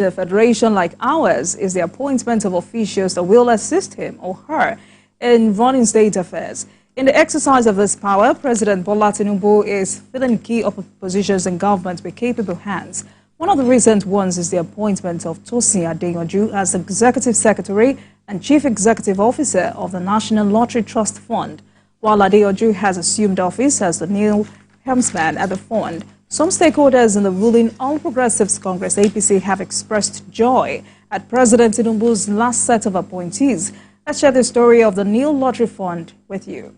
A federation like ours is the appointment of officials that will assist him or her in running state affairs. In the exercise of this power, President Bola Tinubu is filling key positions in government with capable hands. One of the recent ones is the appointment of Tosin Adeyanju as Executive Secretary and Chief Executive Officer of the National Lottery Trust Fund, while Adeyanju has assumed office as the new helmsman at the fund. Some stakeholders in the ruling All Progressives Congress APC have expressed joy at President Tinubu's last set of appointees. Let's share the story of the new lottery fund with you.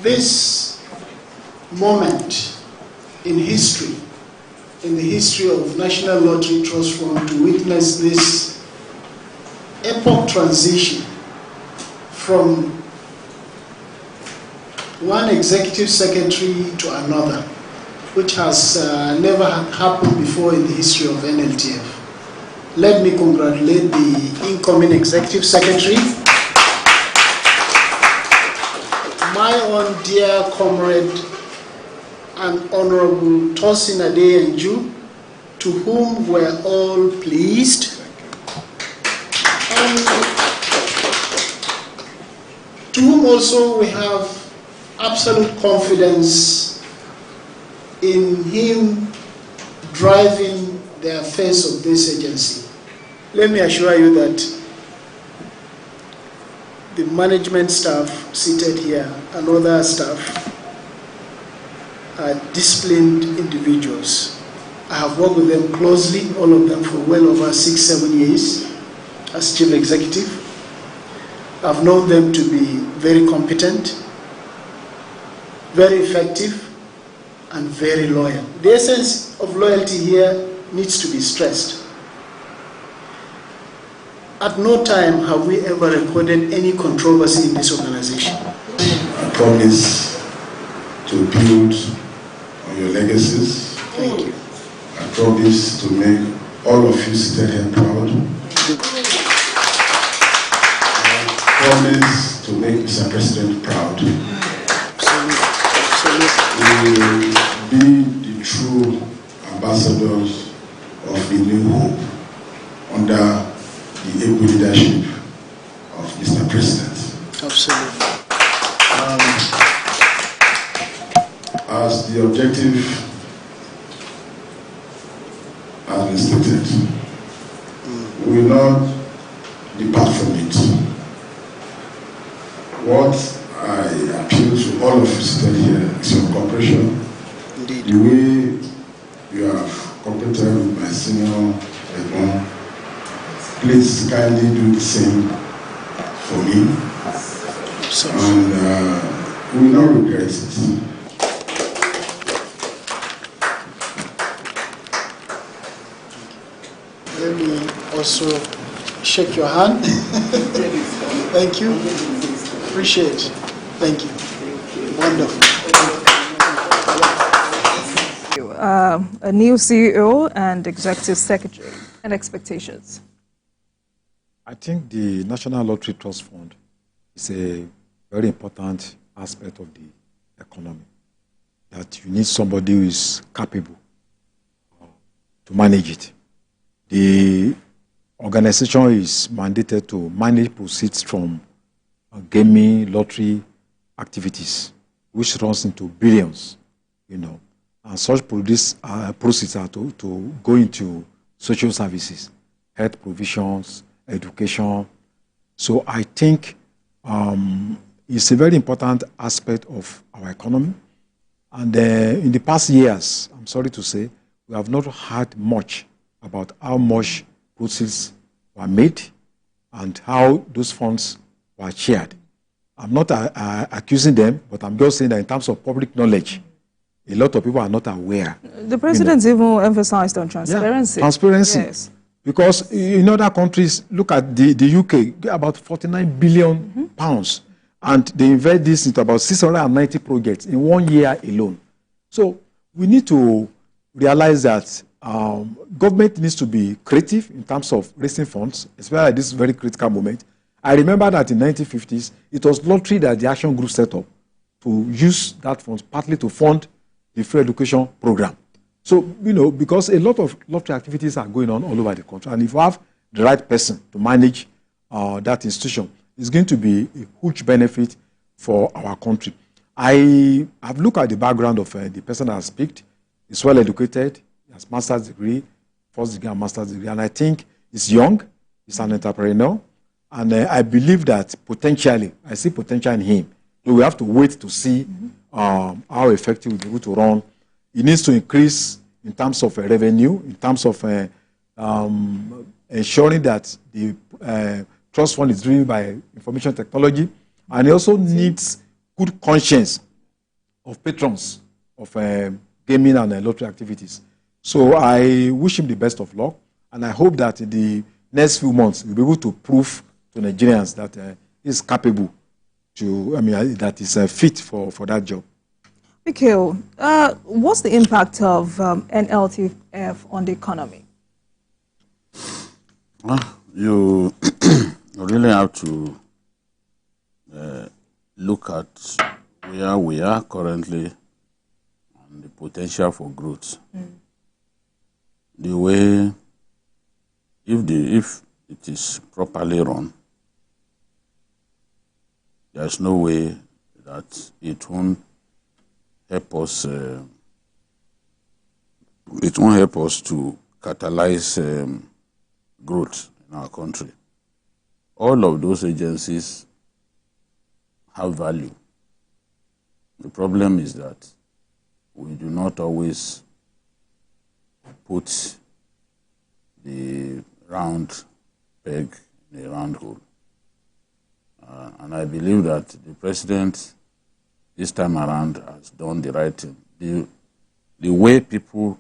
This moment in history, in the history of National Lottery Trust Fund, to witness this epoch transition from one executive secretary to another, which has never happened before in the history of NLTF. Let me congratulate the incoming executive secretary, my own dear comrade and Honorable Tosin Adeyanju, to whom we're all pleased. To whom also we have absolute confidence in him driving the affairs of this agency. Let me assure you that the management staff seated here and other staff are disciplined individuals. I have worked with them closely, all of them, for well over 6-7 years as chief executive. I've known them to be very competent, very effective, and very loyal. The essence of loyalty here needs to be stressed. At no time have we ever recorded any controversy in this organization. I promise to build on your legacies. Thank you. I promise to make all of you seated here proud. I promise to make Mr. President proud. We will be the true ambassadors of the new hope under the able leadership of Mr. President. Absolutely. As the objective has been stated, we will not depart from it. What I appeal to all of you seated here is your cooperation. Indeed. The way you have cooperated with my senior Edmond, please kindly do the same for me. And we will not regret it. Let me also shake your hand. Thank you. Appreciate it. Thank you. Wonderful. A new CEO and executive secretary, and expectations. I think the National Lottery Trust Fund is a very important aspect of the economy. That you need somebody who is capable to manage it. The organization is mandated to manage proceeds from gaming, lottery activities, which runs into billions, and such proceeds are to go into social services, health provisions, education. So I think it's a very important aspect of our economy. And in the past years, I'm sorry to say, we have not heard much about how much proceeds were made and how those funds were shared. I'm not accusing them, but I'm just saying that in terms of public knowledge, a lot of people are not aware. The president even emphasized on transparency. Yeah, transparency. Yes. Because in other countries, look at the UK, about 49 billion pounds, and they invest this into about 690 projects in 1 year alone. So we need to realize that government needs to be creative in terms of raising funds, especially at this very critical moment. I remember that in the 1950s, it was lottery that the Action Group set up to use that funds partly to fund the free education program. So, because a lot of lottery activities are going on all over the country, and if you have the right person to manage that institution, it's going to be a huge benefit for our country. I have looked at the background of the person that has speaked. He's well educated, he has master's degree, first degree and master's degree, and I think he's young, he's an entrepreneur, and I believe that potentially, I see potential in him. So we have to wait to see how effective we'll be able to run. It needs to increase in terms of revenue, in terms of ensuring that the trust fund is driven by information technology, and it also needs good conscience of patrons of gaming and lottery activities. So I wish him the best of luck, and I hope that in the next few months we'll be able to prove to Nigerians that he's capable to, that is fit for that job. Mikhail, what's the impact of NLTF on the economy? Well, you really have to look at where we are currently and the potential for growth. The way, if it is properly run, there's no way that it won't help us. It won't help us to catalyze growth in our country. All of those agencies have value. The problem is that we do not always put the round peg in a round hole. And I believe that the president this time around has done the right thing. The way people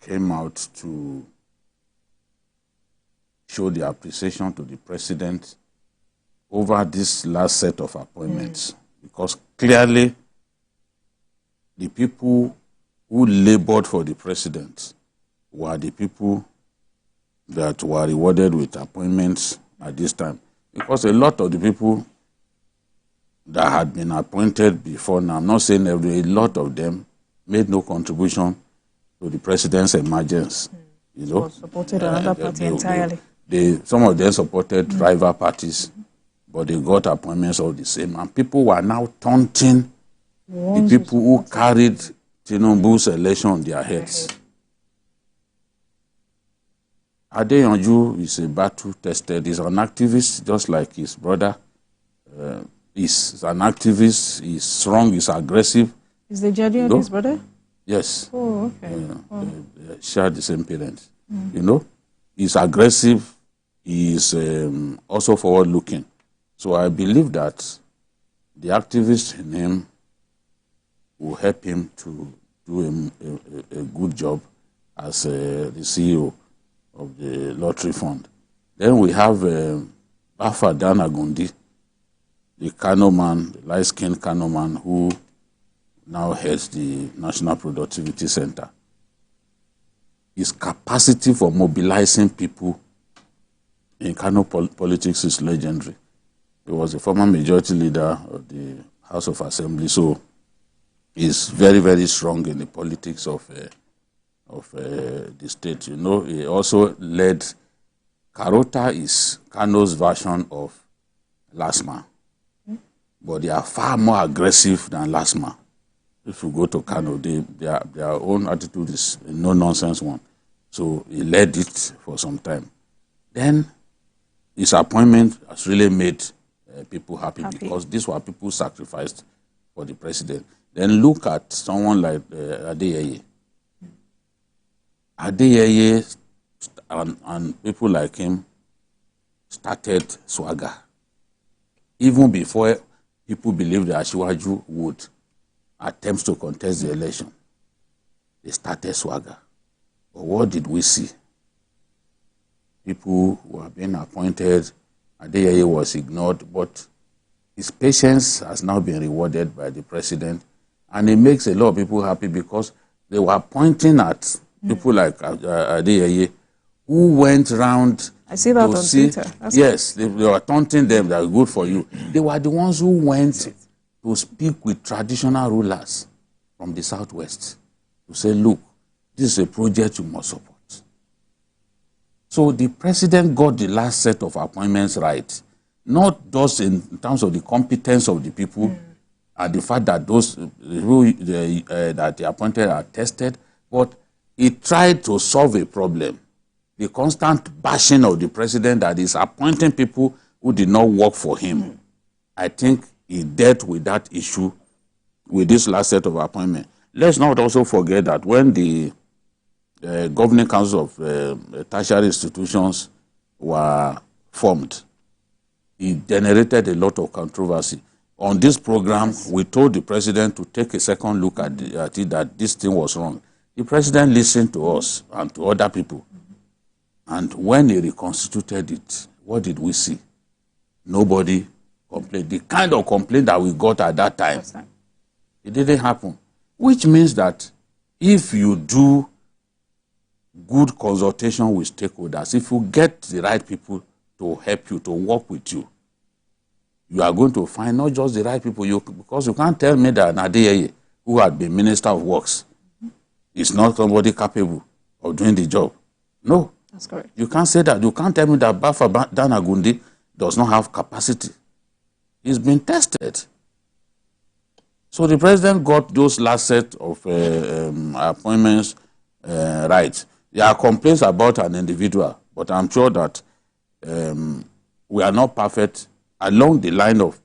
came out to show their appreciation to the president over this last set of appointments, because clearly the people who labored for the president were the people that were rewarded with appointments at this time. Because a lot of the people that had been appointed before now, I'm not saying a lot of them made no contribution to the president's emergence. Supported another party entirely. Some of them supported rival parties, but they got appointments all the same. And people were now taunting the people who carried Tinubu's election on their heads. Adeyanju is a battle-tested. He's an activist, just like his brother. He's an activist. He's strong. He's aggressive. Is the judge his brother? Yes. Oh, okay. They share the same parents. He's aggressive. He's also forward-looking. So I believe that the activist in him will help him to do a good job as the CEO of the lottery fund. Then we have Bafa Danagundi, the Kano man, the light-skinned Kano man who now heads the National Productivity Center. His capacity for mobilizing people in Kano politics is legendary. He was a former majority leader of the House of Assembly, so he's very, very strong in the politics of the state. He also led, Karota is Kano's version of Lasma, but they are far more aggressive than Lasma. If you go to Kano, their own attitude is a no-nonsense one. So he led it for some time. Then his appointment has really made people happy because these were people who sacrificed for the president. Then look at someone like Adeyeye. Adeyeye and people like him started swagger. Even before people believed that Asiwaju would attempt to contest the election, they started swagger. But what did we see? People were being appointed, Adeyeye was ignored, but his patience has now been rewarded by the president, and it makes a lot of people happy because they were pointing at people like Adeyeye who went around. I see that on Twitter. Yes, they were taunting them that are good for you. They were the ones who went to speak with traditional rulers from the Southwest to say, look, this is a project you must support. So the president got the last set of appointments right, not just in terms of the competence of the people and the fact that those that they appointed are tested, but he tried to solve a problem. The constant bashing of the president that is appointing people who did not work for him. I think he dealt with that issue with this last set of appointments. Let's not also forget that when the governing councils of tertiary institutions were formed, it generated a lot of controversy. On this program, we told the president to take a second look at it, that this thing was wrong. The president listened to us and to other people. And when he reconstituted it, what did we see? Nobody complained. The kind of complaint that we got at that time, it didn't happen. Which means that if you do good consultation with stakeholders, if you get the right people to help you, to work with you, you are going to find not just the right people, because you can't tell me that Adeyanju, who had been Minister of Works, is not somebody capable of doing the job. No. That's correct. You can't say that. You can't tell me that Bafa Danagundi does not have capacity. He's been tested. So the president got those last set of appointments right. There are complaints about an individual, but I'm sure that we are not perfect along the line of